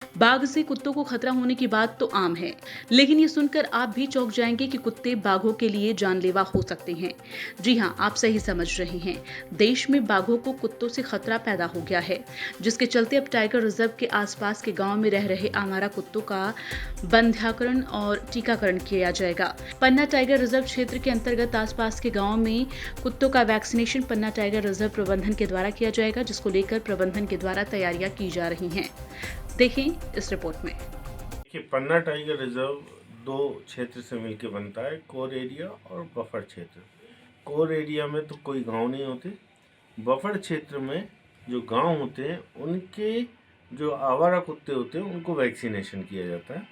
बाघ से कुत्तों को खतरा होने की बात तो आम है, लेकिन ये सुनकर आप भी चौंक जाएंगे कि कुत्ते बाघों के लिए जानलेवा हो सकते हैं। जी हाँ, आप सही समझ रहे हैं। देश में बाघों को कुत्तों से खतरा पैदा हो गया है, जिसके चलते अब टाइगर रिजर्व के आसपास के गांव में रह रहे आवारा कुत्तों का बंध्याकरण और टीकाकरण किया जाएगा। पन्ना टाइगर रिजर्व क्षेत्र के अंतर्गत आसपास के गाँव में कुत्तों का वैक्सीनेशन पन्ना टाइगर रिजर्व प्रबंधन के द्वारा किया जाएगा, जिसको लेकर प्रबंधन के द्वारा तैयारियां की जा रही हैं। देखें इस रिपोर्ट में। देखिए, पन्ना टाइगर रिजर्व दो क्षेत्र से मिलकर बनता है, कोर एरिया और बफर क्षेत्र। कोर एरिया में तो कोई गांव नहीं होते। बफर क्षेत्र में जो गांव होते हैं उनके जो आवारा कुत्ते होते हैं उनको वैक्सीनेशन किया जाता है।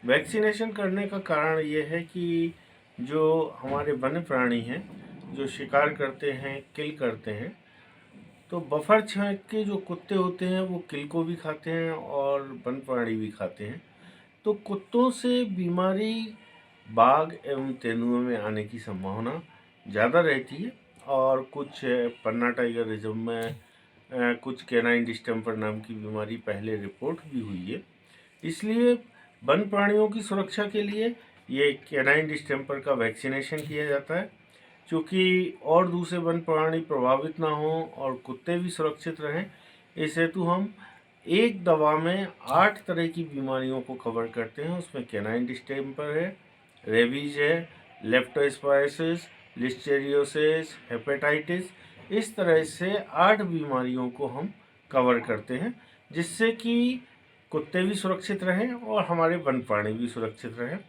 वैक्सीनेशन करने का कारण ये है कि जो हमारे वन्य प्राणी हैं जो शिकार करते हैं, किल करते हैं, तो बफर क्षेत्र के जो कुत्ते होते हैं वो किल को भी खाते हैं और वन्य प्राणी भी खाते हैं। तो कुत्तों से बीमारी बाघ एवं तेंदुओं में आने की संभावना ज़्यादा रहती है। और कुछ पन्ना टाइगर रिजर्व में कुछ कैनाइन डिस्टेम्पर नाम की बीमारी पहले रिपोर्ट भी हुई है। इसलिए वन्य प्राणियों की सुरक्षा के लिए ये कैनाइन डिस्टेम्पर का वैक्सीनेशन किया जाता है, क्योंकि और दूसरे वन्य प्राणी प्रभावित ना हों और कुत्ते भी सुरक्षित रहें। इस हेतु हम एक दवा में 8 तरह की बीमारियों को कवर करते हैं। उसमें कैनाइन डिस्टेम्पर है, रेबीज है, लेप्टोस्पायरोसिस, लिस्टेरियोसिस, हेपेटाइटिस। इस तरह से 8 बीमारियों को हम कवर करते हैं, जिससे कि कुत्ते भी सुरक्षित रहें और हमारे वन्य प्राणी भी सुरक्षित रहें।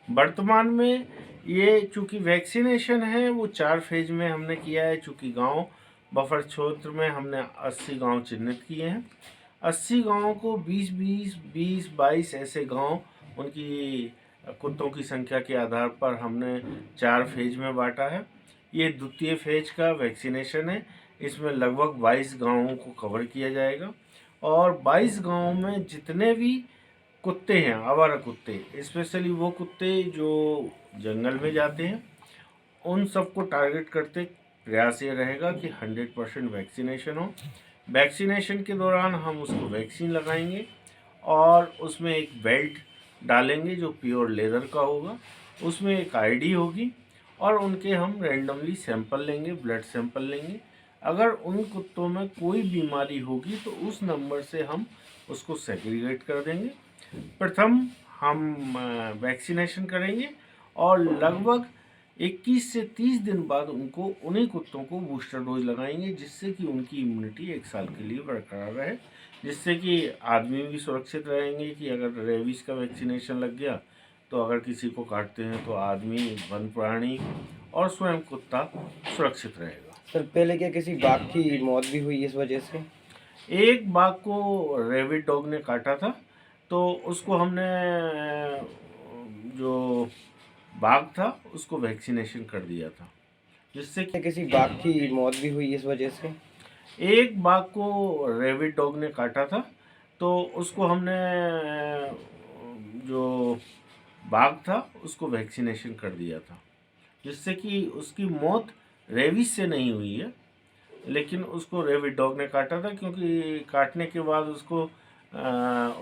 वर्तमान में ये चूँकि वैक्सीनेशन है वो 4 फेज में हमने किया है। चूँकि गांव बफर क्षेत्र में हमने 80 गांव चिन्हित किए हैं। 80 गांवों को 20-20, 20-22 ऐसे गांव उनकी कुत्तों की संख्या के आधार पर हमने 4 फेज में बांटा है। ये द्वितीय फेज का वैक्सीनेशन है। इसमें लगभग 22 गांवों को कवर किया जाएगा और 22 गांवों में जितने भी कुत्ते हैं, आवारा कुत्ते, स्पेशली वो कुत्ते जो जंगल में जाते हैं, उन सबको टारगेट करते प्रयास ये रहेगा कि 100% वैक्सीनेशन हो। वैक्सीनेशन के दौरान हम उसको वैक्सीन लगाएंगे और उसमें एक बेल्ट डालेंगे जो प्योर लेदर का होगा। उसमें एक आईडी होगी और उनके हम रैंडमली सैंपल लेंगे, ब्लड सैंपल लेंगे। अगर उन कुत्तों में कोई बीमारी होगी तो उस नंबर से हम उसको सेग्रीगेट कर देंगे। प्रथम हम वैक्सीनेशन करेंगे और लगभग 21 से 30 दिन बाद उन्हीं कुत्तों को बूस्टर डोज लगाएंगे, जिससे कि उनकी इम्यूनिटी 1 साल के लिए बरकरार रहे, जिससे कि आदमी भी सुरक्षित रहेंगे कि अगर रेबीज़ का वैक्सीनेशन लग गया तो अगर किसी को काटते हैं तो आदमी, वन प्राणी और स्वयं कुत्ता सुरक्षित रहेगा। सर, पहले क्या किसी बाघ की मौत भी हुई इस वजह से? एक बाघ को रेबिड डॉग ने काटा था, तो उसको हमने जो बाघ था उसको वैक्सीनेशन कर दिया था, जिससे कि किसी बाघ की मौत भी हुई इस वजह से? एक बाघ को रेबिड डॉग ने काटा था, तो उसको हमने जो बाघ था उसको वैक्सीनेशन कर दिया था, जिससे कि उसकी मौत रेबीज से नहीं हुई है, लेकिन उसको रेबिड डॉग ने काटा था, क्योंकि काटने के बाद उसको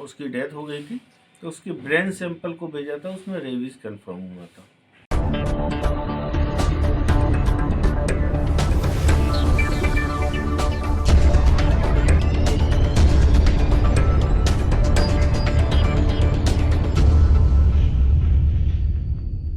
उसकी डेथ हो गई थी। तो उसकी ब्रेन सैंपल को भेजा था, उसमें रेबीज कंफर्म हुआ था।